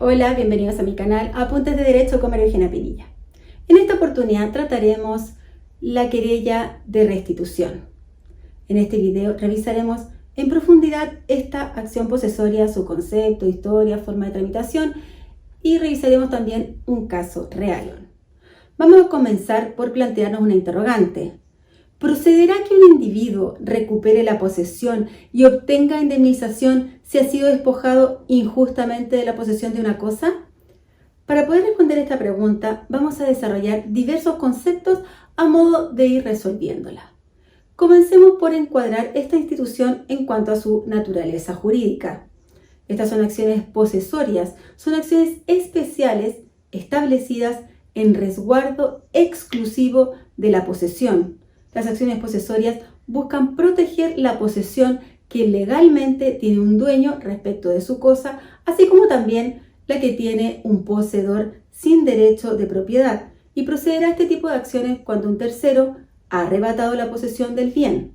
Hola, bienvenidos a mi canal Apuntes de Derecho con María Eugenia Pinilla. En esta oportunidad trataremos la querella de restitución. En este video revisaremos en profundidad esta acción posesoria, su concepto, historia, forma de tramitación y revisaremos también un caso real. Vamos a comenzar por plantearnos una interrogante. ¿Procederá que un individuo recupere la posesión y obtenga indemnización si ha sido despojado injustamente de la posesión de una cosa? Para poder responder esta pregunta, vamos a desarrollar diversos conceptos a modo de ir resolviéndola. Comencemos por encuadrar esta institución en cuanto a su naturaleza jurídica. Estas son acciones posesorias, son acciones especiales establecidas en resguardo exclusivo de la posesión. Las acciones posesorias buscan proteger la posesión que legalmente tiene un dueño respecto de su cosa, así como también la que tiene un poseedor sin derecho de propiedad, y procederá a este tipo de acciones cuando un tercero ha arrebatado la posesión del bien.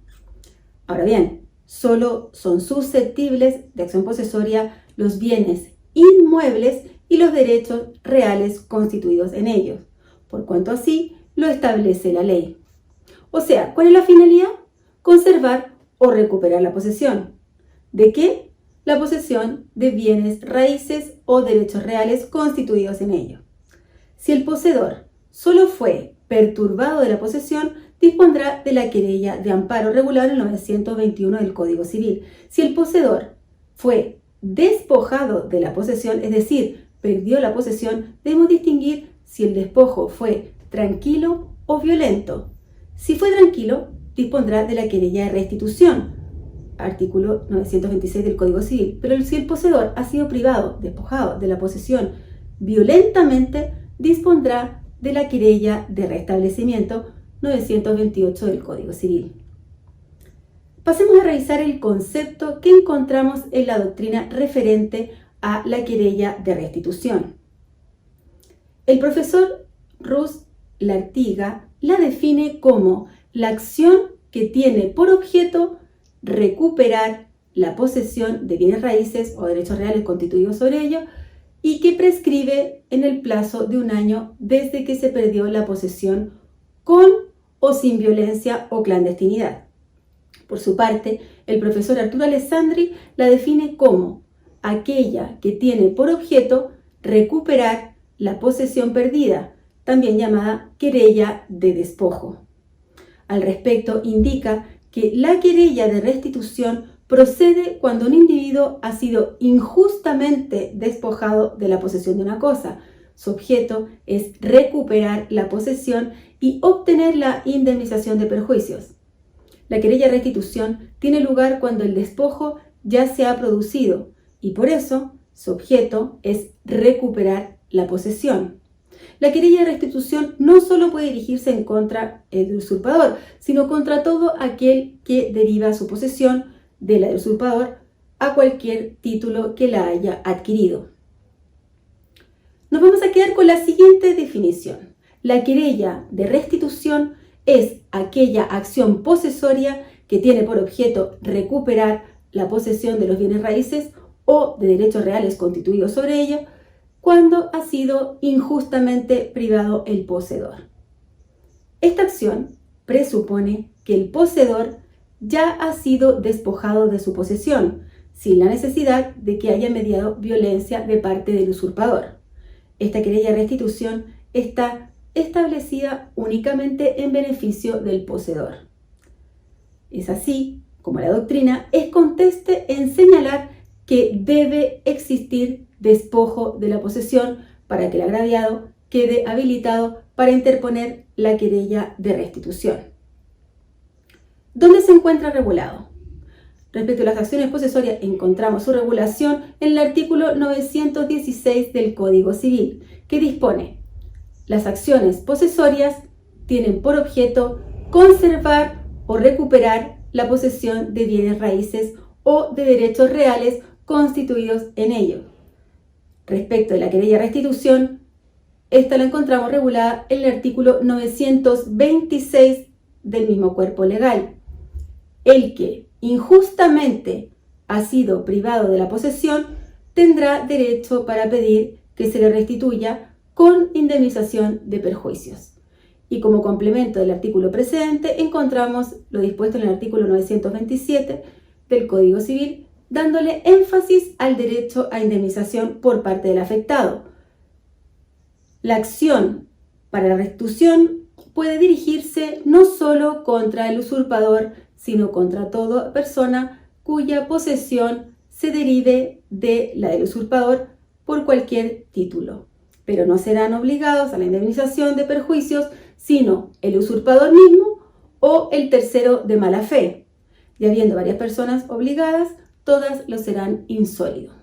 Ahora bien, solo son susceptibles de acción posesoria los bienes inmuebles y los derechos reales constituidos en ellos, por cuanto así lo establece la ley. O sea, ¿cuál es la finalidad? Conservar o recuperar la posesión. ¿De qué? La posesión de bienes raíces o derechos reales constituidos en ello. Si el poseedor solo fue perturbado de la posesión, dispondrá de la querella de amparo regular en el 921 del Código Civil. Si el poseedor fue despojado de la posesión, es decir, perdió la posesión, debemos distinguir si el despojo fue tranquilo o violento. Si fue tranquilo, dispondrá de la querella de restitución, artículo 926 del Código Civil. Pero si el poseedor ha sido privado, despojado de la posesión violentamente, dispondrá de la querella de restablecimiento, 928 del Código Civil. Pasemos a revisar el concepto que encontramos en la doctrina referente a la querella de restitución. El profesor Ruz Lartiga la define como la acción que tiene por objeto recuperar la posesión de bienes raíces o derechos reales constituidos sobre ello y que prescribe en el plazo de 1 año desde que se perdió la posesión con o sin violencia o clandestinidad. Por su parte, el profesor Arturo Alessandri la define como aquella que tiene por objeto recuperar la posesión perdida, también llamada querella de despojo. Al respecto, indica que la querella de restitución procede cuando un individuo ha sido injustamente despojado de la posesión de una cosa. Su objeto es recuperar la posesión y obtener la indemnización de perjuicios. La querella de restitución tiene lugar cuando el despojo ya se ha producido y por eso su objeto es recuperar la posesión. La querella de restitución no solo puede dirigirse en contra del usurpador, sino contra todo aquel que deriva su posesión de la del usurpador a cualquier título que la haya adquirido. Nos vamos a quedar con la siguiente definición. La querella de restitución es aquella acción posesoria que tiene por objeto recuperar la posesión de los bienes raíces o de derechos reales constituidos sobre ella cuando ha sido injustamente privado el poseedor. Esta acción presupone que el poseedor ya ha sido despojado de su posesión, sin la necesidad de que haya mediado violencia de parte del usurpador. Esta querella de restitución está establecida únicamente en beneficio del poseedor. Es así como la doctrina es conteste en señalar que debe existir despojo de la posesión para que el agraviado quede habilitado para interponer la querella de restitución. ¿Dónde se encuentra regulado? Respecto a las acciones posesorias, encontramos su regulación en el artículo 916 del Código Civil, que dispone: las acciones posesorias tienen por objeto conservar o recuperar la posesión de bienes raíces o de derechos reales constituidos en ello. Respecto de la querella de restitución, esta la encontramos regulada en el artículo 926 del mismo cuerpo legal. El que injustamente ha sido privado de la posesión tendrá derecho para pedir que se le restituya con indemnización de perjuicios. Y como complemento del artículo precedente encontramos lo dispuesto en el artículo 927 del Código Civil, dándole énfasis al derecho a indemnización por parte del afectado. La acción para la restitución puede dirigirse no solo contra el usurpador, sino contra toda persona cuya posesión se derive de la del usurpador por cualquier título. Pero no serán obligados a la indemnización de perjuicios, sino el usurpador mismo o el tercero de mala fe. Y habiendo varias personas obligadas, todas lo serán insólido.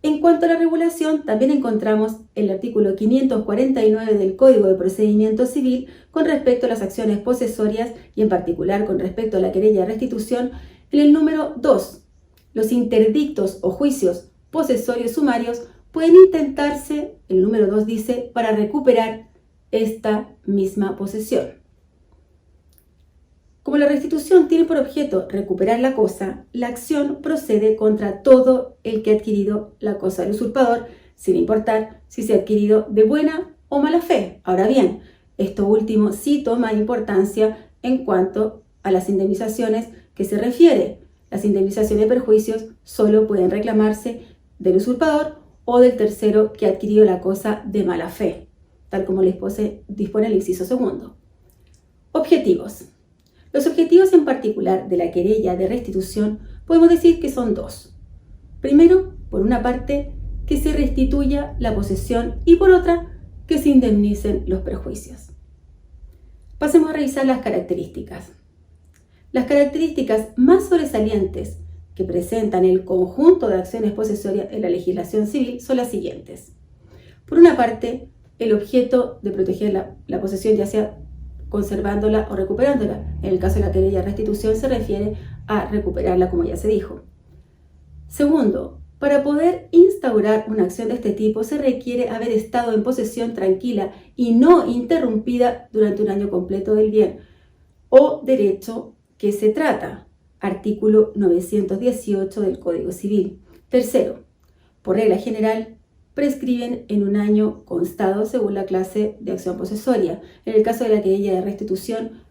En cuanto a la regulación, también encontramos el artículo 549 del Código de Procedimiento Civil con respecto a las acciones posesorias y en particular con respecto a la querella de restitución en el número 2. Los interdictos o juicios posesorios sumarios pueden intentarse, el número 2 dice, para recuperar esta misma posesión. Como la restitución tiene por objeto recuperar la cosa, la acción procede contra todo el que ha adquirido la cosa del usurpador, sin importar si se ha adquirido de buena o mala fe. Ahora bien, esto último sí toma importancia en cuanto a las indemnizaciones que se refiere. Las indemnizaciones de perjuicios solo pueden reclamarse del usurpador o del tercero que ha adquirido la cosa de mala fe, tal como dispone el inciso segundo. Objetivos. Los objetivos en particular de la querella de restitución podemos decir que son dos. Primero, por una parte, que se restituya la posesión y por otra, que se indemnicen los perjuicios. Pasemos a revisar las características. Las características más sobresalientes que presentan el conjunto de acciones posesorias en la legislación civil son las siguientes. Por una parte, el objeto de proteger la posesión, ya sea conservándola o recuperándola. En el caso de la querella de restitución se refiere a recuperarla, como ya se dijo. Segundo, para poder instaurar una acción de este tipo se requiere haber estado en posesión tranquila y no interrumpida durante un año completo del bien o derecho que se trata. Artículo 918 del Código Civil. Tercero, por regla general, prescriben en un año constado según la clase de acción posesoria, en el caso de la querella de restitución,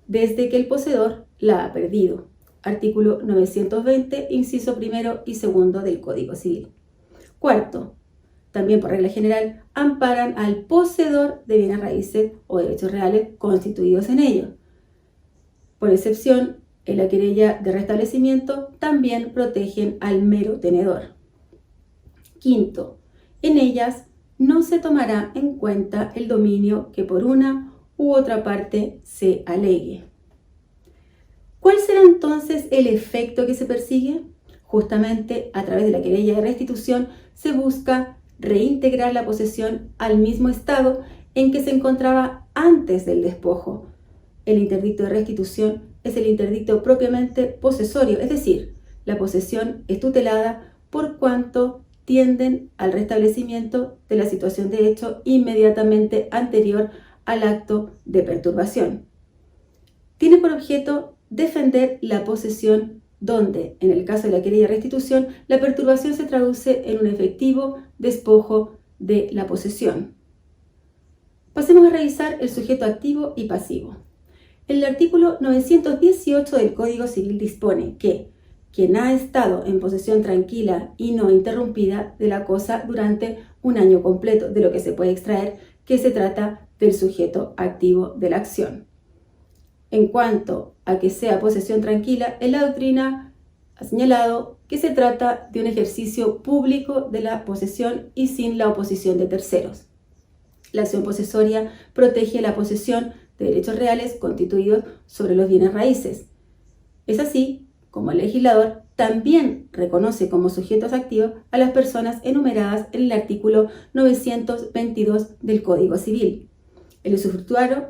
desde que el poseedor la ha perdido. Artículo 920, inciso primero y segundo del Código Civil. Cuarto, también por regla general, amparan al poseedor de bienes raíces o derechos reales constituidos en ellos. Por excepción, en la querella de restablecimiento también protegen al mero tenedor. Quinto, en ellas no se tomará en cuenta el dominio que por una u otra parte se alegue. ¿Cuál será entonces el efecto que se persigue? Justamente a través de la querella de restitución se busca reintegrar la posesión al mismo estado en que se encontraba antes del despojo. El interdicto de restitución es el interdicto propiamente posesorio, es decir, la posesión es tutelada por cuanto tienden al restablecimiento de la situación de hecho inmediatamente anterior al acto de perturbación. Tiene por objeto defender la posesión donde, en el caso de la querella de restitución, la perturbación se traduce en un efectivo despojo de la posesión. Pasemos a revisar el sujeto activo y pasivo. El artículo 918 del Código Civil dispone que quien ha estado en posesión tranquila y no interrumpida de la cosa durante un año completo, de lo que se puede extraer que se trata del sujeto activo de la acción. En cuanto a que sea posesión tranquila, en la doctrina ha señalado que se trata de un ejercicio público de la posesión y sin la oposición de terceros. La acción posesoria protege la posesión de derechos reales constituidos sobre los bienes raíces. Es así como el legislador también reconoce como sujetos activos a las personas enumeradas en el artículo 922 del Código Civil. El usufructuario,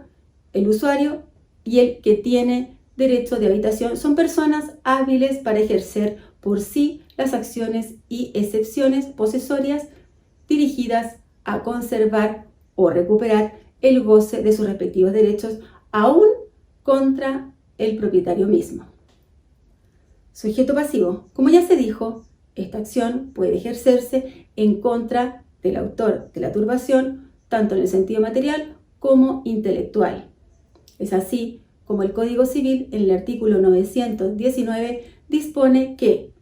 el usuario y el que tiene derecho de habitación son personas hábiles para ejercer por sí las acciones y excepciones posesorias dirigidas a conservar o recuperar el goce de sus respectivos derechos, aún contra el propietario mismo. Sujeto pasivo. Como ya se dijo, esta acción puede ejercerse en contra del autor de la turbación, tanto en el sentido material como intelectual. Es así como el Código Civil, en el artículo 919, dispone que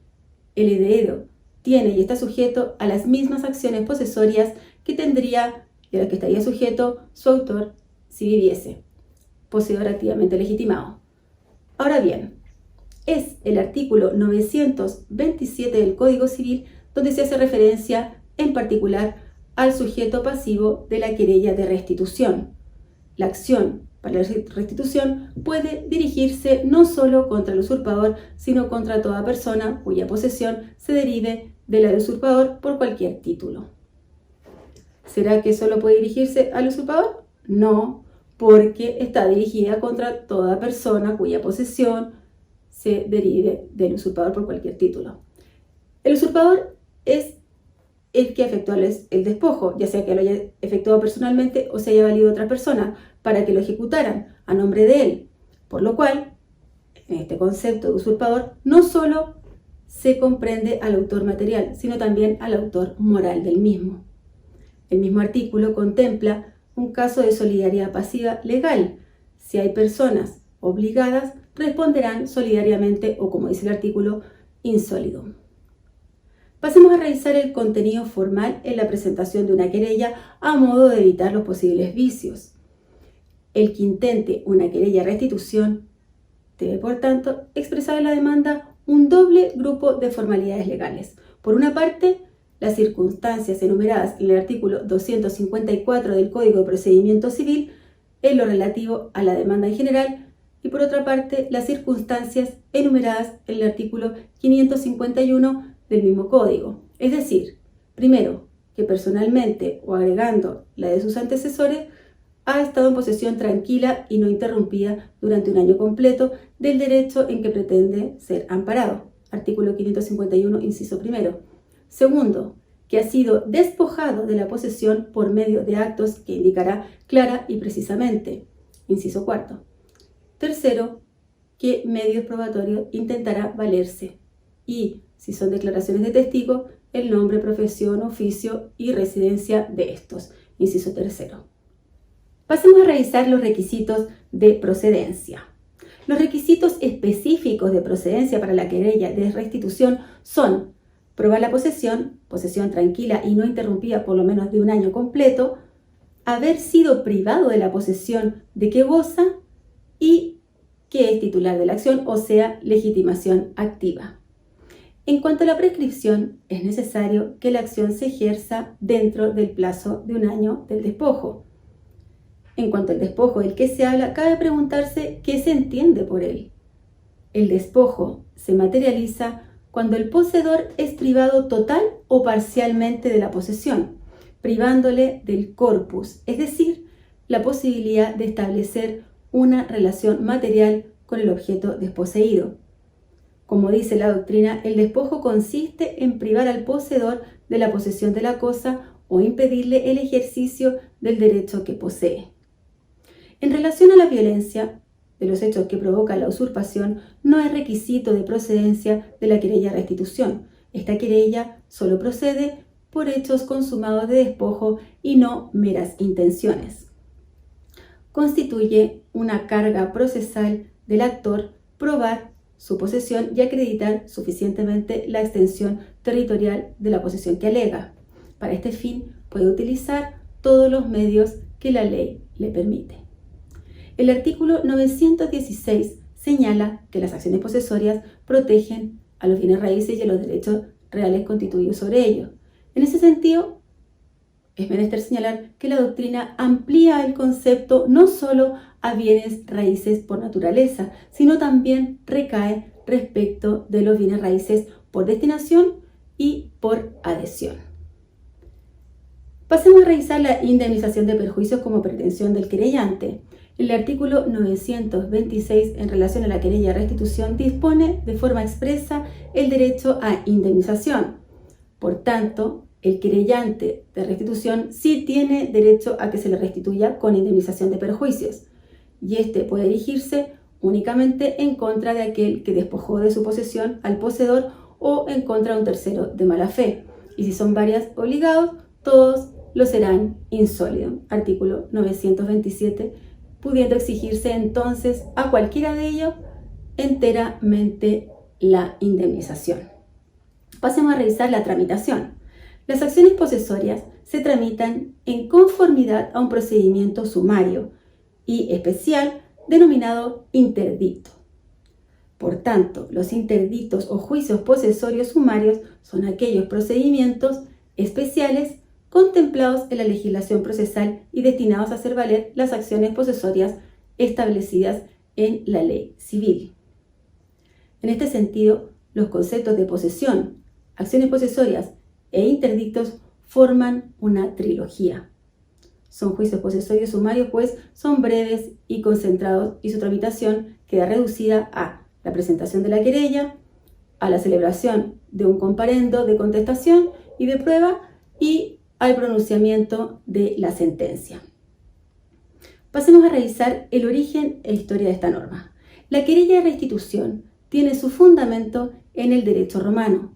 el heredero tiene y está sujeto a las mismas acciones posesorias que tendría y a las que estaría sujeto su autor si viviese, poseedor activamente legitimado. Ahora bien, es el artículo 927 del Código Civil donde se hace referencia en particular al sujeto pasivo de la querella de restitución. La acción para la restitución puede dirigirse no solo contra el usurpador, sino contra toda persona cuya posesión se derive de la del usurpador por cualquier título. ¿Será que solo puede dirigirse al usurpador? No, porque está dirigida contra toda persona cuya posesión se derive del usurpador por cualquier título. El usurpador es el que efectúa el despojo, ya sea que lo haya efectuado personalmente o se haya valido otra persona para que lo ejecutaran a nombre de él. Por lo cual, en este concepto de usurpador, no solo se comprende al autor material, sino también al autor moral del mismo. El mismo artículo contempla un caso de solidaridad pasiva legal. Si hay personas obligadas, responderán solidariamente o, como dice el artículo, insólidum. Pasemos a revisar el contenido formal en la presentación de una querella a modo de evitar los posibles vicios. El que intente una querella de restitución debe, por tanto, expresar en la demanda un doble grupo de formalidades legales. Por una parte, las circunstancias enumeradas en el artículo 254 del Código de Procedimiento Civil en lo relativo a la demanda en general, y por otra parte, las circunstancias enumeradas en el artículo 551 del mismo código. Es decir, primero, que personalmente o agregando la de sus antecesores, ha estado en posesión tranquila y no interrumpida durante un año completo del derecho en que pretende ser amparado. Artículo 551, inciso primero. Segundo, que ha sido despojado de la posesión por medio de actos que indicará clara y precisamente. Inciso cuarto. Tercero, que medios probatorios intentará valerse. Y, si son declaraciones de testigo, el nombre, profesión, oficio y residencia de estos. Inciso tercero. Pasemos a revisar los requisitos de procedencia. Los requisitos específicos de procedencia para la querella de restitución son probar la posesión tranquila y no interrumpida por lo menos de un año completo, haber sido privado de la posesión de que goza y que es titular de la acción, o sea, legitimación activa. En cuanto a la prescripción, es necesario que la acción se ejerza dentro del plazo de un año del despojo. En cuanto al despojo del que se habla, cabe preguntarse qué se entiende por él. El despojo se materializa cuando el poseedor es privado total o parcialmente de la posesión, privándole del corpus, es decir, la posibilidad de establecer una relación material con el objeto desposeído. Como dice la doctrina, el despojo consiste en privar al poseedor de la posesión de la cosa o impedirle el ejercicio del derecho que posee. En relación a la violencia de los hechos que provoca la usurpación, no es requisito de procedencia de la querella de restitución. Esta querella solo procede por hechos consumados de despojo y no meras intenciones. Constituye una carga procesal del actor probar su posesión y acreditar suficientemente la extensión territorial de la posesión que alega. Para este fin puede utilizar todos los medios que la ley le permite. El artículo 916 señala que las acciones posesorias protegen a los bienes raíces y a los derechos reales constituidos sobre ellos. En ese sentido, es menester señalar que la doctrina amplía el concepto no solo a bienes raíces por naturaleza, sino también recae respecto de los bienes raíces por destinación y por adhesión. Pasemos a revisar la indemnización de perjuicios como pretensión del querellante. El artículo 926 en relación a la querella de restitución dispone de forma expresa el derecho a indemnización. Por tanto, el querellante de restitución sí tiene derecho a que se le restituya con indemnización de perjuicios, y este puede dirigirse únicamente en contra de aquel que despojó de su posesión al poseedor o en contra de un tercero de mala fe. Y si son varias obligados, todos lo serán insólidum. Artículo 927, pudiendo exigirse entonces a cualquiera de ellos enteramente la indemnización. Pasemos a revisar la tramitación. Las acciones posesorias se tramitan en conformidad a un procedimiento sumario y especial denominado interdicto. Por tanto, los interdictos o juicios posesorios sumarios son aquellos procedimientos especiales contemplados en la legislación procesal y destinados a hacer valer las acciones posesorias establecidas en la ley civil. En este sentido, los conceptos de posesión, acciones posesorias e interdictos forman una trilogía. Son juicios posesorios sumarios, pues son breves y concentrados y su tramitación queda reducida a la presentación de la querella, a la celebración de un comparendo de contestación y de prueba y al pronunciamiento de la sentencia. Pasemos a revisar el origen e historia de esta norma. La querella de restitución tiene su fundamento en el derecho romano,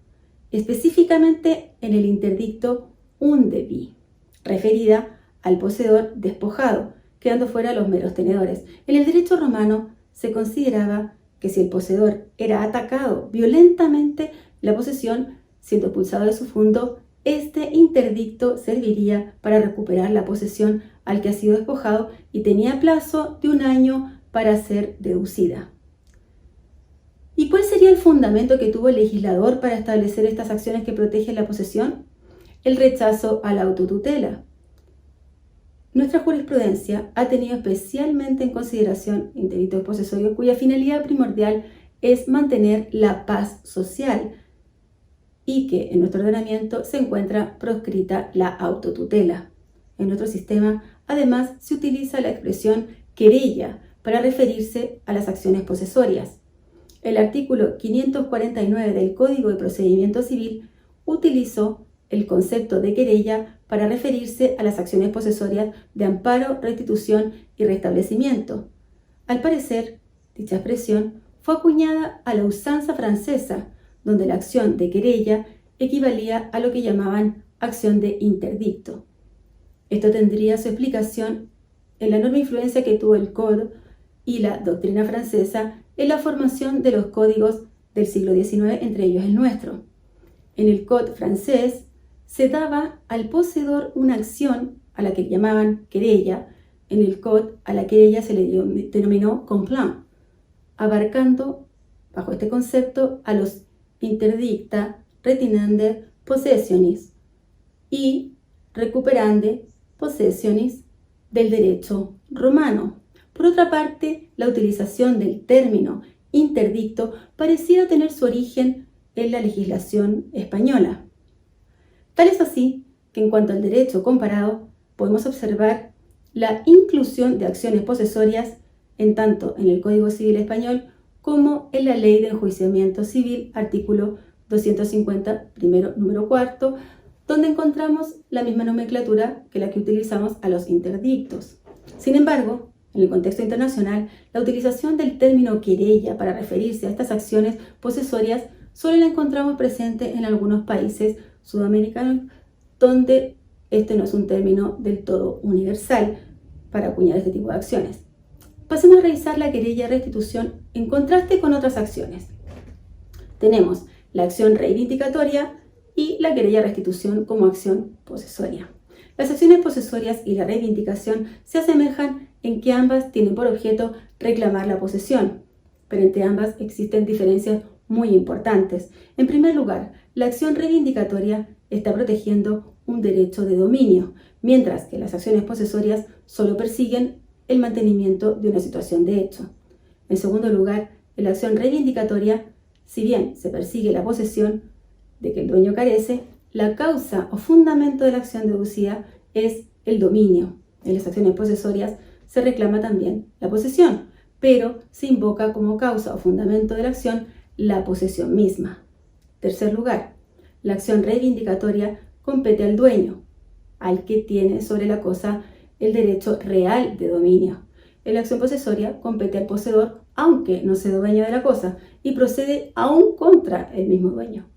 específicamente en el interdicto undebi, referida al poseedor despojado, quedando fuera los meros tenedores. En el derecho romano se consideraba que si el poseedor era atacado violentamente la posesión, siendo expulsado de su fundo, este interdicto serviría para recuperar la posesión al que ha sido despojado y tenía plazo de 1 año para ser deducida. ¿Y cuál sería el fundamento que tuvo el legislador para establecer estas acciones que protegen la posesión? El rechazo a la autotutela. Nuestra jurisprudencia ha tenido especialmente en consideración interdictos posesorios cuya finalidad primordial es mantener la paz social y que en nuestro ordenamiento se encuentra proscrita la autotutela. En nuestro sistema, además, se utiliza la expresión querella para referirse a las acciones posesorias. El artículo 549 del Código de Procedimiento Civil utilizó el concepto de querella para referirse a las acciones posesorias de amparo, restitución y restablecimiento. Al parecer, dicha expresión fue acuñada a la usanza francesa, donde la acción de querella equivalía a lo que llamaban acción de interdicto. Esto tendría su explicación en la enorme influencia que tuvo el Código y la doctrina francesa en la formación de los códigos del siglo XIX, entre ellos el nuestro. En el Código francés se daba al poseedor una acción a la que llamaban querella. En el Código a la querella se le denominó complaint, abarcando bajo este concepto a los interdicta, retinende, possessionis y recuperande, possessionis del derecho romano. Por otra parte, la utilización del término interdicto pareciera tener su origen en la legislación española. Tal es así que en cuanto al derecho comparado, podemos observar la inclusión de acciones posesorias en tanto en el Código Civil Español como en la Ley de Enjuiciamiento Civil, artículo 250, primero, número 4, donde encontramos la misma nomenclatura que la que utilizamos a los interdictos. Sin embargo, en el contexto internacional, la utilización del término querella para referirse a estas acciones posesorias solo la encontramos presente en algunos países sudamericanos, donde este no es un término del todo universal para acuñar este tipo de acciones. Pasemos a revisar la querella de restitución en contraste con otras acciones. Tenemos la acción reivindicatoria y la querella de restitución como acción posesoria. Las acciones posesorias y la reivindicación se asemejan en que ambas tienen por objeto reclamar la posesión, pero entre ambas existen diferencias muy importantes. En primer lugar, la acción reivindicatoria está protegiendo un derecho de dominio, mientras que las acciones posesorias solo persiguen el mantenimiento de una situación de hecho. En segundo lugar, en la acción reivindicatoria, si bien se persigue la posesión de que el dueño carece, la causa o fundamento de la acción deducida es el dominio. En las acciones posesorias se reclama también la posesión, pero se invoca como causa o fundamento de la acción la posesión misma. Tercer lugar, la acción reivindicatoria compete al dueño, al que tiene sobre la cosa el derecho real de dominio. En la acción posesoria compete al poseedor, aunque no sea dueño de la cosa, y procede aún contra el mismo dueño.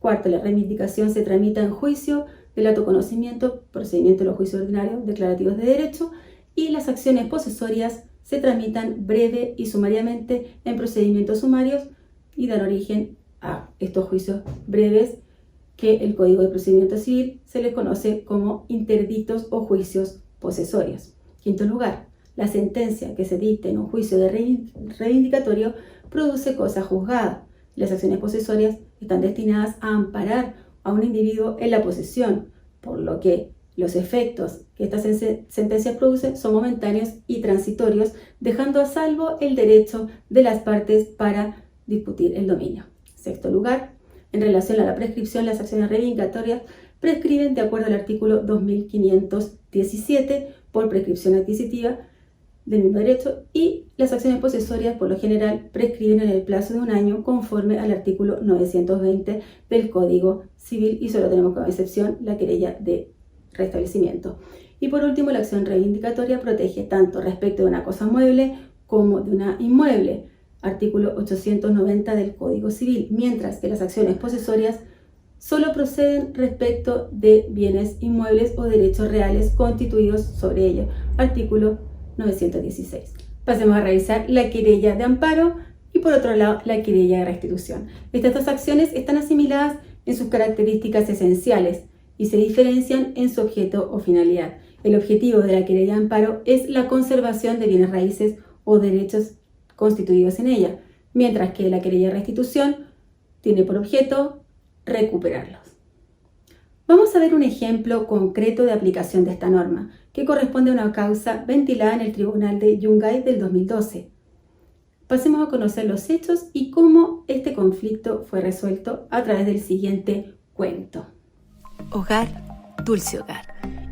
Cuarto, la reivindicación se tramita en juicio del autoconocimiento, procedimiento de los juicios ordinarios declarativos de derecho, y las acciones posesorias se tramitan breve y sumariamente en procedimientos sumarios y dan origen a estos juicios breves que el Código de Procedimiento Civil se les conoce como interdictos o juicios posesorios. Quinto lugar, la sentencia que se dicta en un juicio de reivindicatorio produce cosa juzgada. Las acciones posesorias están destinadas a amparar a un individuo en la posesión, por lo que los efectos que esta sentencia produce son momentáneos y transitorios, dejando a salvo el derecho de las partes para discutir el dominio. Sexto lugar, en relación a la prescripción, las acciones reivindicatorias prescriben de acuerdo al artículo 2517 por prescripción adquisitiva del mismo derecho, y las acciones posesorias por lo general prescriben en el plazo de un año conforme al artículo 920 del Código Civil, y solo tenemos como excepción la querella de restablecimiento. Y por último, la acción reivindicatoria protege tanto respecto de una cosa mueble como de una inmueble, artículo 890 del Código Civil, mientras que las acciones posesorias solo proceden respecto de bienes inmuebles o derechos reales constituidos sobre ellos, artículo 916. Pasemos a revisar la querella de amparo y por otro lado la querella de restitución. Estas dos acciones están asimiladas en sus características esenciales y se diferencian en su objeto o finalidad. El objetivo de la querella de amparo es la conservación de bienes raíces o derechos constituidos en ella, mientras que la querella de restitución tiene por objeto recuperarlos. Vamos a ver un ejemplo concreto de aplicación de esta norma, que corresponde a una causa ventilada en el Tribunal de Yungay del 2012. Pasemos a conocer los hechos y cómo este conflicto fue resuelto a través del siguiente cuento. Hogar, dulce hogar.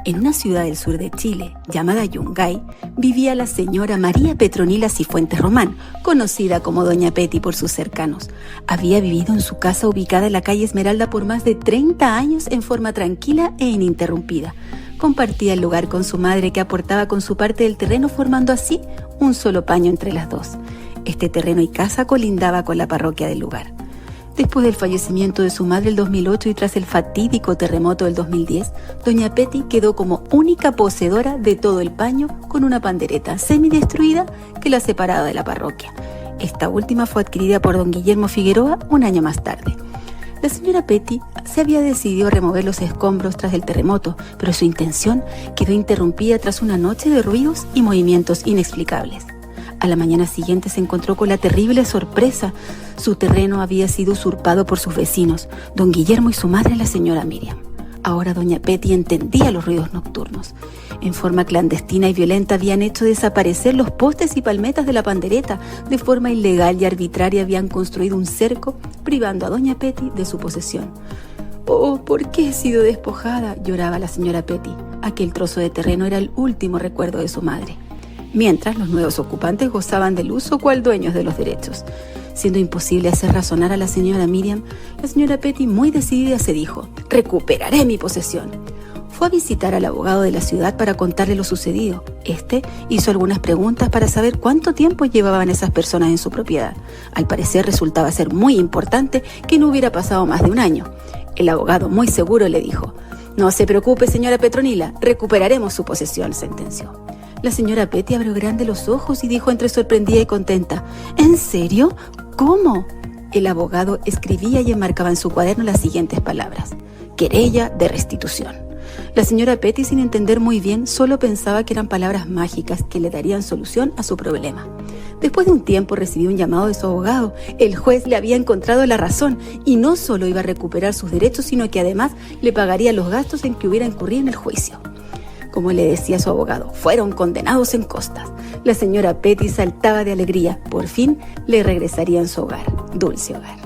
En una ciudad del sur de Chile, llamada Yungay, vivía la señora María Petronila Cifuentes Román, conocida como Doña Peti por sus cercanos. Había vivido en su casa ubicada en la calle Esmeralda por más de 30 años en forma tranquila e ininterrumpida. Compartía el lugar con su madre, que aportaba con su parte del terreno, formando así un solo paño entre las dos. Este terreno y casa colindaba con la parroquia del lugar. Después del fallecimiento de su madre el 2008 y tras el fatídico terremoto del 2010, Doña Peti quedó como única poseedora de todo el paño, con una pandereta semidestruida que la separaba de la parroquia. Esta última fue adquirida por don Guillermo Figueroa un año más tarde. La señora Peti se había decidido a remover los escombros tras el terremoto, pero su intención quedó interrumpida tras una noche de ruidos y movimientos inexplicables. A la mañana siguiente se encontró con la terrible sorpresa. Su terreno había sido usurpado por sus vecinos, don Guillermo y su madre, la señora Miriam. Ahora doña Peti entendía los ruidos nocturnos. En forma clandestina y violenta habían hecho desaparecer los postes y palmetas de la pandereta. De forma ilegal y arbitraria habían construido un cerco, privando a doña Peti de su posesión. «Oh, ¿por qué he sido despojada?», lloraba la señora Peti. Aquel trozo de terreno era el último recuerdo de su madre. Mientras los nuevos ocupantes gozaban del uso cual dueños de los derechos. Siendo imposible hacer razonar a la señora Miriam, la señora Peti, muy decidida, se dijo: «Recuperaré mi posesión». Fue a visitar al abogado de la ciudad para contarle lo sucedido. Este hizo algunas preguntas para saber cuánto tiempo llevaban esas personas en su propiedad. Al parecer resultaba ser muy importante que no hubiera pasado más de un año. El abogado, muy seguro, le dijo: «No se preocupe, señora Petronila, recuperaremos su posesión», sentenció. La señora Peti abrió grande los ojos y dijo entre sorprendida y contenta: «¿En serio? ¿Cómo?». El abogado escribía y enmarcaba en su cuaderno las siguientes palabras: «Querella de restitución». La señora Peti, sin entender muy bien, solo pensaba que eran palabras mágicas que le darían solución a su problema. Después de un tiempo recibió un llamado de su abogado. El juez le había encontrado la razón y no solo iba a recuperar sus derechos, sino que además le pagaría los gastos en que hubiera incurrido en el juicio. Como le decía su abogado, fueron condenados en costas. La señora Peti saltaba de alegría. Por fin le regresaría en su hogar, dulce hogar.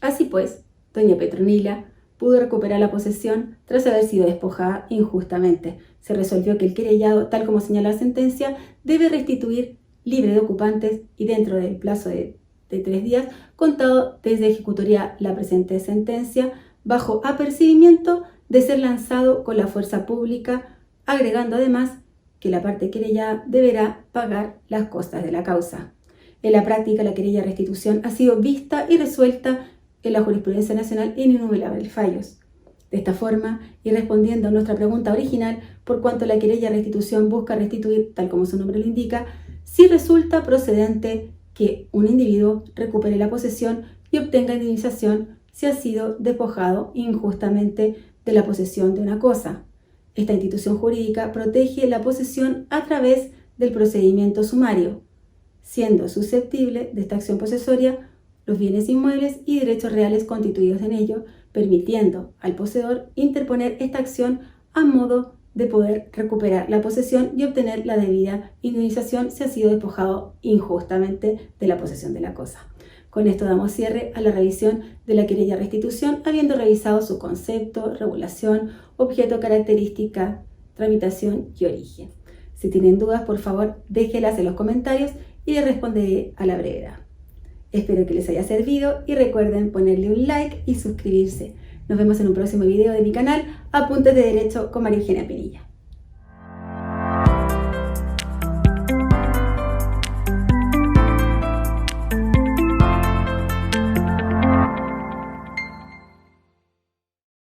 Así pues, doña Petronila pudo recuperar la posesión tras haber sido despojada injustamente. Se resolvió que el querellado, tal como señala la sentencia, debe restituir libre de ocupantes y dentro del plazo de 3 días, contado desde ejecutoría la presente sentencia, bajo apercibimiento de ser lanzado con la fuerza pública, agregando además que la parte querellada deberá pagar las costas de la causa. En la práctica, la querella de restitución ha sido vista y resuelta en la jurisprudencia nacional en innumerables fallos. De esta forma, y respondiendo a nuestra pregunta original, por cuanto la querella de restitución busca restituir, tal como su nombre lo indica, si resulta procedente que un individuo recupere la posesión y obtenga indemnización si ha sido despojado injustamente de la posesión de una cosa. Esta institución jurídica protege la posesión a través del procedimiento sumario, siendo susceptible de esta acción posesoria los bienes inmuebles y derechos reales constituidos en ello, permitiendo al poseedor interponer esta acción a modo de poder recuperar la posesión y obtener la debida indemnización si ha sido despojado injustamente de la posesión de la cosa. Con esto damos cierre a la revisión de la querella de restitución, habiendo revisado su concepto, regulación, objeto, característica, tramitación y origen. Si tienen dudas, por favor, déjenlas en los comentarios y les responderé a la brevedad. Espero que les haya servido y recuerden ponerle un like y suscribirse. Nos vemos en un próximo video de mi canal Apuntes de Derecho con María Eugenia Pinilla.